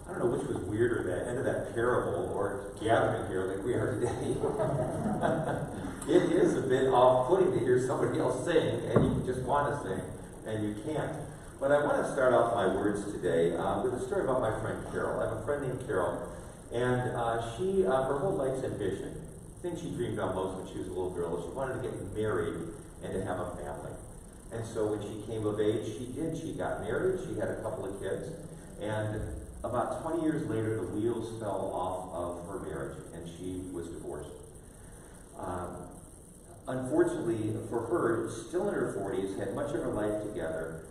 I don't know which was weirder, the end of that parable or gathering here like we are today. It is a bit off-putting to hear somebody else sing, and you just want to sing, and you can't. But I want to start off my words today with a story about my friend Carol. I have a friend named Carol, and she, her whole life's ambition, the thing she dreamed of most when she was a little girl, is she wanted to get married and to have a family. And so when she came of age, she did. She got married, she had a couple of kids, and about 20 years later, the wheels fell off of her marriage, and she was divorced. Unfortunately for her, still in her 40s, had much of her life together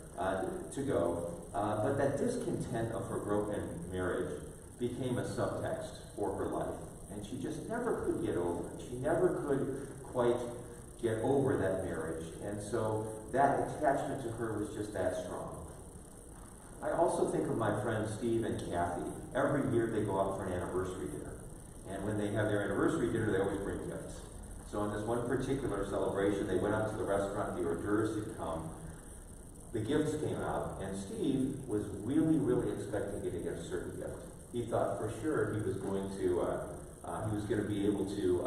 to go, but that discontent of her broken marriage became a subtext for her life, and she just never could get over it. She never could quite get over that marriage, and so that attachment to her was just that strong. I also think of my friends Steve and Kathy. Every year they go out for an anniversary dinner, and when they have their anniversary dinner, they always bring gifts. So in this one particular celebration, they went out to the restaurant, the hors d'oeuvres had come, the gifts came out, and Steve was really, really expecting to get a certain gift. He thought for sure he was going to be able to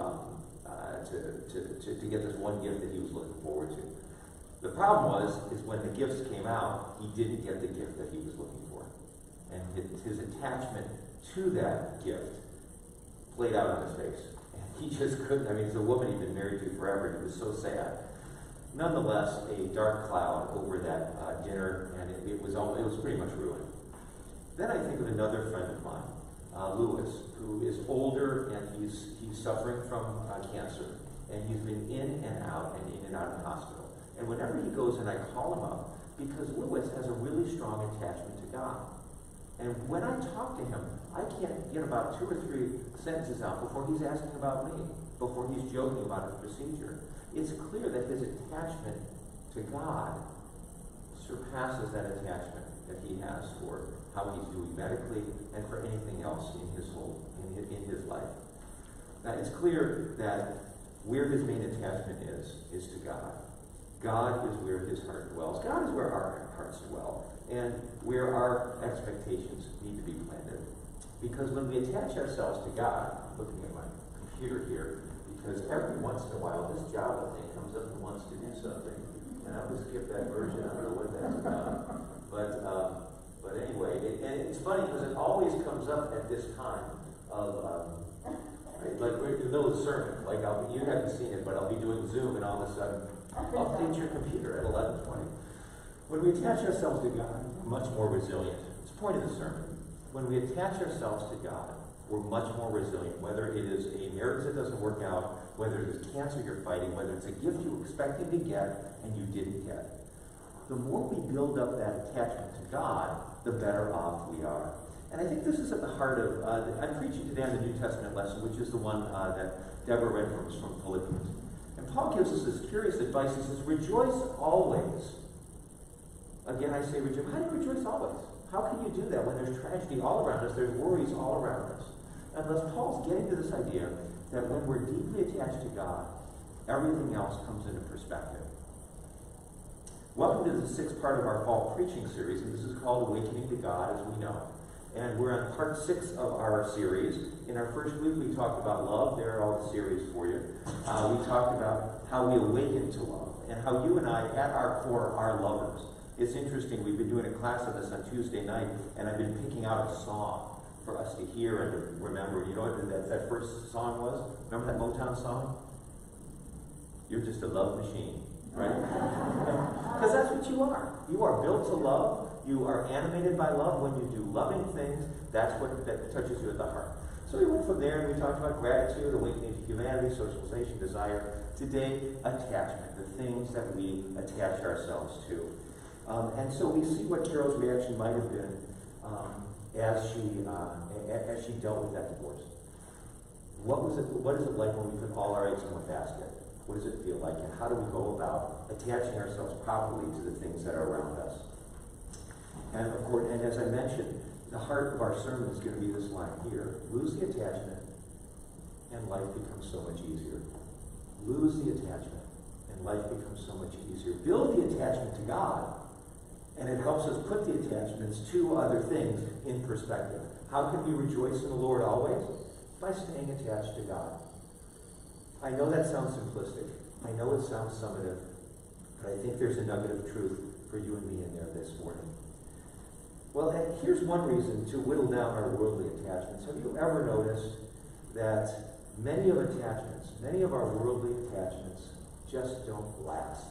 get this one gift that he was looking forward to. The problem is when the gifts came out, he didn't get the gift that he was looking for. And his attachment to that gift played out on his face. And he just couldn't, it's a woman he'd been married to forever, and he was so sad. Nonetheless, a dark cloud over that dinner, and it was pretty much ruined. Then I think of another friend of mine, Lewis, who is older, and he's suffering from cancer. And he's been in and out of the hospital. And whenever he goes in, I call him up because Lewis has a really strong attachment to God. And when I talk to him, I can't get about 2 or 3 sentences out before he's asking about me, before he's joking about his procedure. It's clear that his attachment to God surpasses that attachment that he has for how he's doing medically and for anything else in his life. Now, it's clear that where his main attachment is to God. God is where his heart dwells. God is where our hearts dwell, and where our expectations need to be planted. Because when we attach ourselves to God, I'm looking at my computer here, because every once in a while this Java thing comes up and wants to do something, and I'm going to skip that version. I don't know what that's about. But anyway, it's funny because it always comes up at this time of like we're in the middle of the sermon. Like you haven't seen it, but I'll be doing Zoom, and all of a sudden, update your computer at 11:20. When we attach ourselves to God, we're much more resilient. It's the point of the sermon. When we attach ourselves to God, we're much more resilient. Whether it is a marriage that doesn't work out, whether it is cancer you're fighting, whether it's a gift you were expecting to get and you didn't get. The more we build up that attachment to God, the better off we are. And I think this is at the heart of, I'm preaching today on the New Testament lesson, which is the one that Deborah read from Philippians. And Paul gives us this curious advice. He says, rejoice always. Again, I say rejoice. How do you rejoice always? How can you do that when there's tragedy all around us, there's worries all around us? And thus Paul's getting to this idea that when we're deeply attached to God, everything else comes into perspective. Welcome to the 6th part of our fall preaching series, and this is called Awakening to God as We Know. And we're on part 6 of our series. In our first week, we talked about love. There are all the series for you. We talked about how we awaken to love, and how you and I, at our core, are lovers. It's interesting, we've been doing a class on this on Tuesday night, and I've been picking out a song for us to hear and to remember. You know what that first song was? Remember that Motown song? You're just a love machine, right? Because that's what you are. You are built to love. You are animated by love. When you do loving things, that touches you at the heart. So we went from there and we talked about gratitude, awakening to humanity, socialization, desire. Today, attachment, the things that we attach ourselves to. And so we see what Carol's reaction might have been as she dealt with that divorce. What is it like when we put all our eggs in one basket? What does it feel like? And how do we go about attaching ourselves properly to the things that are around us? And of course, and as I mentioned, the heart of our sermon is going to be this line here. Lose the attachment, and life becomes so much easier. Lose the attachment, and life becomes so much easier. Build the attachment to God, And it helps us put the attachments to other things in perspective. How can we rejoice in the Lord always? By staying attached to God. I know that sounds simplistic. I know it sounds summative. But I think there's a nugget of truth for you and me in there this morning. Well, and here's one reason to whittle down our worldly attachments. Have you ever noticed that many of our worldly attachments just don't last?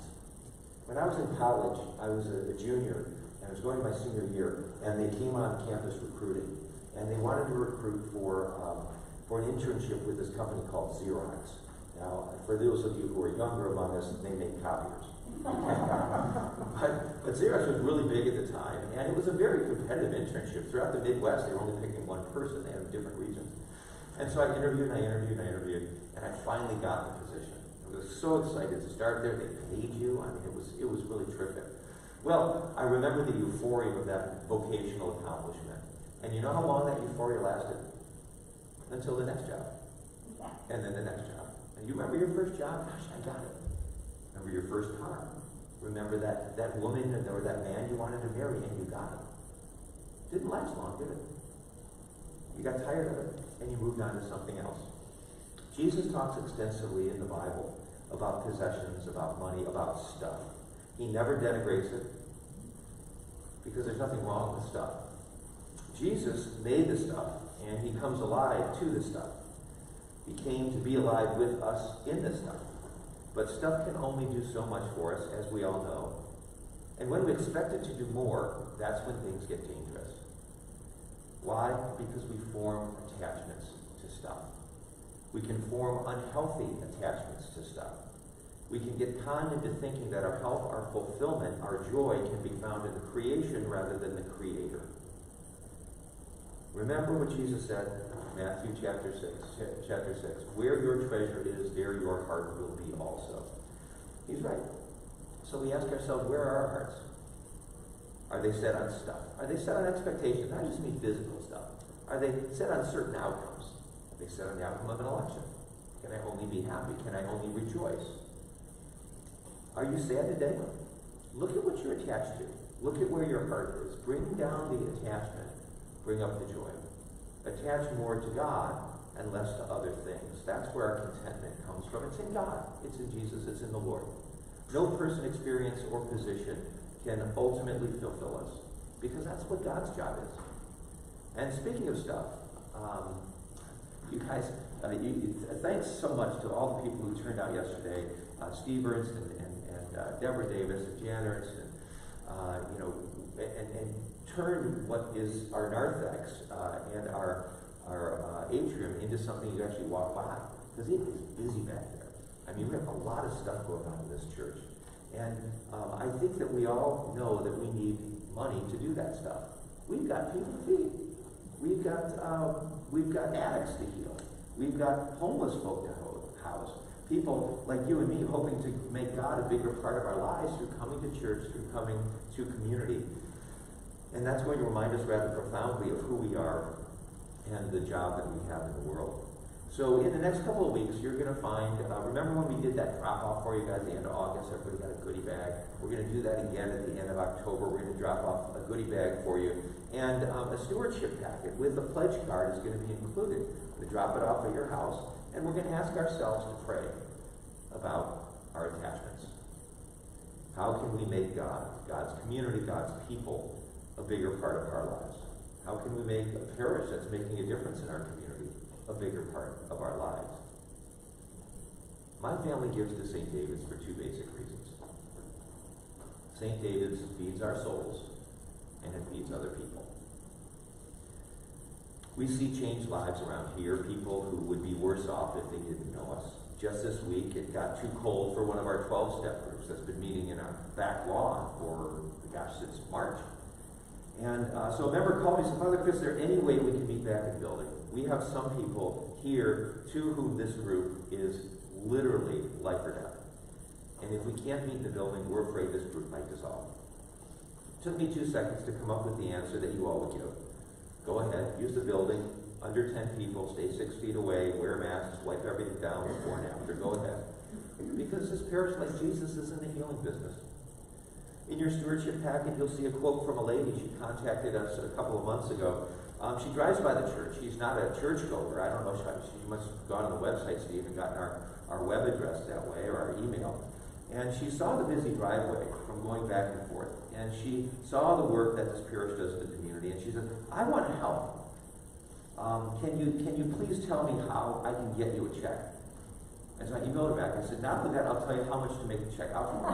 When I was in college, I was a junior, and I was going to my senior year, and they came on campus recruiting, and they wanted to recruit for an internship with this company called Xerox. Now, for those of you who are younger among us, they make copiers. but Xerox was really big at the time, and it was a very competitive internship. Throughout the Midwest, they were only picking one person. They had different regions. And so I interviewed, and I finally got the position. I was so excited to start there. They paid you. I mean, it was really terrific. Well, I remember the euphoria of that vocational accomplishment. And you know how long that euphoria lasted? Until the next job. And then the next job. And you remember your first job? Gosh, I got it. Remember your first car. Remember that woman or that man you wanted to marry, and you got it. Didn't last long, did it? You got tired of it, and you moved on to something else. Jesus talks extensively in the Bible about possessions, about money, about stuff. He never denigrates it, because there's nothing wrong with stuff. Jesus made the stuff, and he comes alive to the stuff. He came to be alive with us in the stuff. But stuff can only do so much for us, as we all know. And when we expect it to do more, that's when things get dangerous. Why? Because we form attachments to stuff. We can form unhealthy attachments to stuff. We can get conned into thinking that our health, our fulfillment, our joy can be found in the creation rather than the Creator. Remember what Jesus said, Matthew chapter 6. Where your treasure is, there your heart will be also. He's right. So we ask ourselves, where are our hearts? Are they set on stuff? Are they set on expectations? I just mean physical stuff. Are they set on certain outcomes? Are they set on the outcome of an election? Can I only be happy? Can I only rejoice? Are you sad today? Look at what you're attached to. Look at where your heart is. Bring down the attachment. Bring up the joy. Attach more to God and less to other things. That's where our contentment comes from. It's in God. It's in Jesus. It's in the Lord. No person, experience, or position can ultimately fulfill us, because that's what God's job is. And speaking of stuff, you guys, thanks so much to all the people who turned out yesterday. Steve Ernst and Deborah Davis and Jan Ernst, and turned what is our narthex and our atrium into something you actually walk by, because it is busy back there. I mean, we have a lot of stuff going on in this church. And I think that we all know that we need money to do that stuff. We've got people to feed. We've got addicts to heal. We've got homeless folk to house. People like you and me hoping to make God a bigger part of our lives through coming to church, through coming to community. And that's going to remind us rather profoundly of who we are and the job that we have in the world. So in the next couple of weeks, you're going to find, remember when we did that drop-off for you guys at the end of August? Everybody got a goodie bag. We're going to do that again at the end of October. We're going to drop off a goodie bag for you. And a stewardship packet with a pledge card is going to be included. We drop it off at your house, and we're going to ask ourselves to pray about our attachments. How can we make God, God's community, God's people, a bigger part of our lives? How can we make a parish that's making a difference in our community a bigger part of our lives? My family gives to St. David's for two basic reasons. St. David's feeds our souls, and it feeds other people. We see changed lives around here, people who would be worse off if they didn't know us. Just this week, it got too cold for one of our 12-step groups that's been meeting in our back lawn for, since March. And so a member called me and said, Father Chris, is there any way we can meet back in the building? We have some people here to whom this group is literally life or death. And if we can't meet in the building, we're afraid this group might dissolve. It took me 2 seconds to come up with the answer that you all would give. Go ahead, use the building, under 10 people, stay 6 feet away, wear masks, wipe everything down before and after. Go ahead. Because this parish, like Jesus, is in the healing business. In your stewardship packet, you'll see a quote from a lady. She contacted us a couple of months ago. She drives by the church. She's not a churchgoer. I don't know. She must have gone on the website, so you even gotten our web address that way, or our email. And she saw the busy driveway from going back and forth. And she saw the work that this parish does in the community. And she said, I want to help. Can you please tell me how I can get you a check? And so I emailed her back. I said, not only that, I'll tell you how much to make the check out for.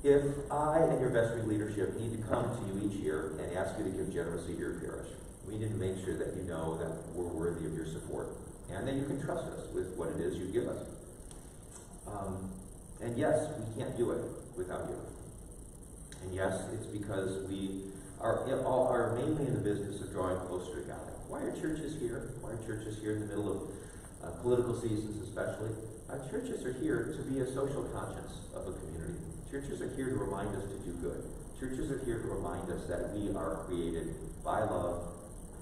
If I and your vestry leadership need to come to you each year and ask you to give generously to your parish, we need to make sure that you know that we're worthy of your support and that you can trust us with what it is you give us. And yes, we can't do it without you. And yes, it's because we are mainly in the business of drawing closer to God. Why are churches here? Why are churches here in the middle of political seasons especially? Churches are here to be a social conscience of a community. Churches are here to remind us to do good. Churches are here to remind us that we are created by love,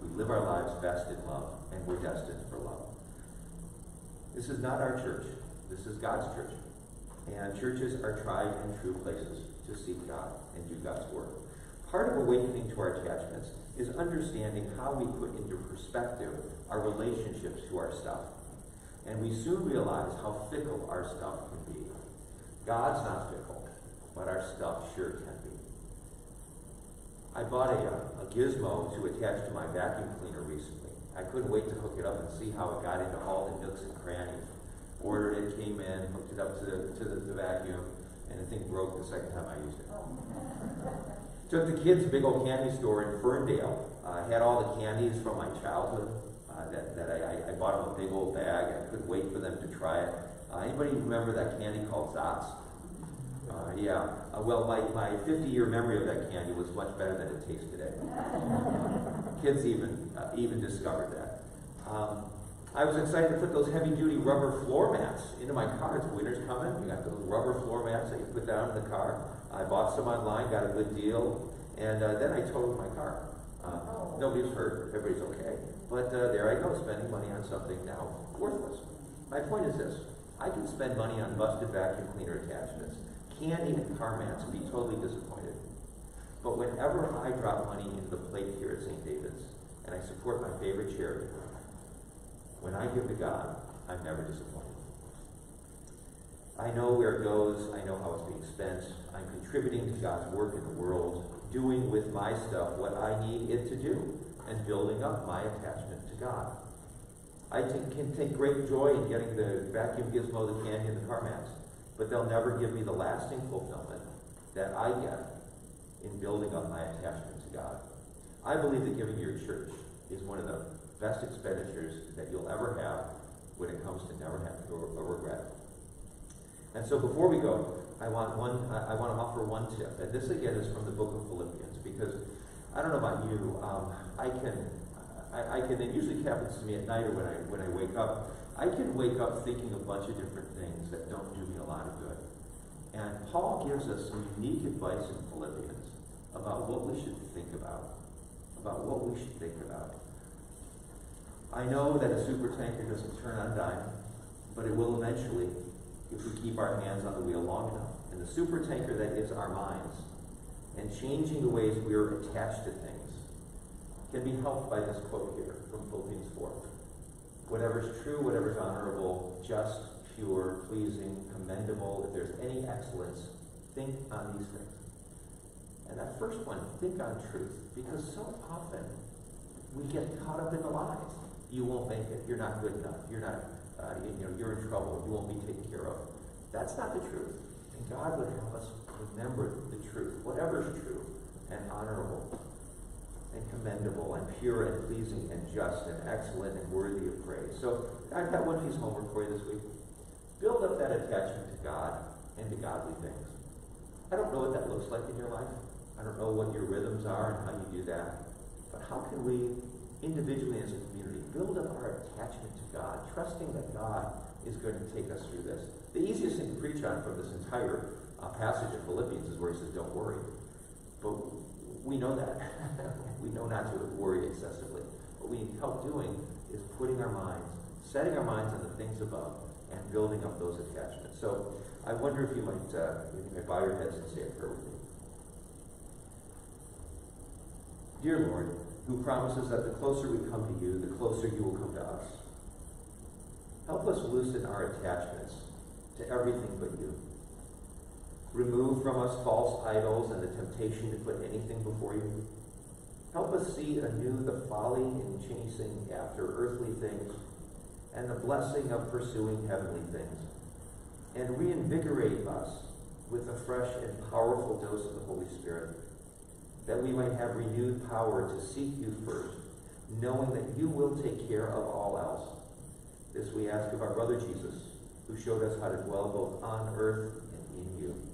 we live our lives best in love, and we're destined for love. This is not our church. This is God's church. And churches are tried and true places to seek God and do God's work. Part of awakening to our attachments is understanding how we put into perspective our relationships to our stuff. And we soon realize how fickle our stuff can be. God's not fickle, but our stuff sure can be. I bought a gizmo to attach to my vacuum cleaner recently. I couldn't wait to hook it up and see how it got into all the nooks and crannies. Ordered it, came in, hooked it up to the vacuum, and the thing broke the second time I used it. Took the kids to a big old candy store in Ferndale. Had all the candies from my childhood. I bought them a big old bag. I couldn't wait for them to try it. Anybody remember that candy called Zots? Yeah. Well, my 50-year memory of that candy was much better than it tastes today. Kids even discovered that. I was excited to put those heavy-duty rubber floor mats into my car. It's winter's coming. You got those rubber floor mats that you put down in the car. I bought some online, got a good deal, and then I totaled my car. Nobody was hurt. Everybody's okay. But there I go, spending money on something now worthless. My point is this. I can spend money on busted vacuum cleaner attachments, candy and car mats, and be totally disappointed. But whenever I drop money into the plate here at St. David's, and I support my favorite charity, when I give to God, I'm never disappointed. I know where it goes. I know how it's being spent. I'm contributing to God's work in the world, doing with my stuff what I need it to do, and building up my attachment to God. I can take great joy in getting the vacuum gizmo, the candy, and the car mats, but they'll never give me the lasting fulfillment that I get in building up my attachment to God. I believe that giving to your church is one of the best expenditures that you'll ever have when it comes to never having a regret. And so before we go, I want to offer one tip, and this again is from the book of Philippians, because I don't know about you, I can, it usually happens to me at night or when I wake up, I can wake up thinking a bunch of different things that don't do me a lot of good. And Paul gives us some unique advice in Philippians about what we should think about what we should think about. I know that a super tanker doesn't turn on dime, but it will eventually if we keep our hands on the wheel long enough. And the super tanker that is our minds, and changing the ways we are attached to things, can be helped by this quote here from Philippians 4. Whatever's true, whatever's honorable, just, pure, pleasing, commendable, if there's any excellence, think on these things. And that first one, think on truth, because so often we get caught up in the lies. You won't make it. You're not good enough. You're not. You're in trouble. You won't be taken care of. That's not the truth. And God would help us remember the truth, whatever's true and honorable and commendable and pure and pleasing and just and excellent and worthy of praise. So I've got one piece of homework for you this week. Build up that attachment to God and to godly things. I don't know what that looks like in your life. I don't know what your rhythms are and how you do that. But how can we, individually as a community, build up our attachment to God, trusting that God is going to take us through this? The easiest thing to preach on from this entire passage of Philippians is where he says, don't worry. But we know that. We know not to worry excessively. What we need help doing is putting our minds, setting our minds on the things above, and building up those attachments. So I wonder if you might bow your heads and say a prayer with me. Dear Lord, who promises that the closer we come to you, the closer you will come to us. Help us loosen our attachments to everything but you. Remove from us false idols and the temptation to put anything before you. Help us see anew the folly in chasing after earthly things and the blessing of pursuing heavenly things. And reinvigorate us with a fresh and powerful dose of the Holy Spirit, that we might have renewed power to seek you first, knowing that you will take care of all else. This we ask of our brother Jesus, who showed us how to dwell both on earth and in you.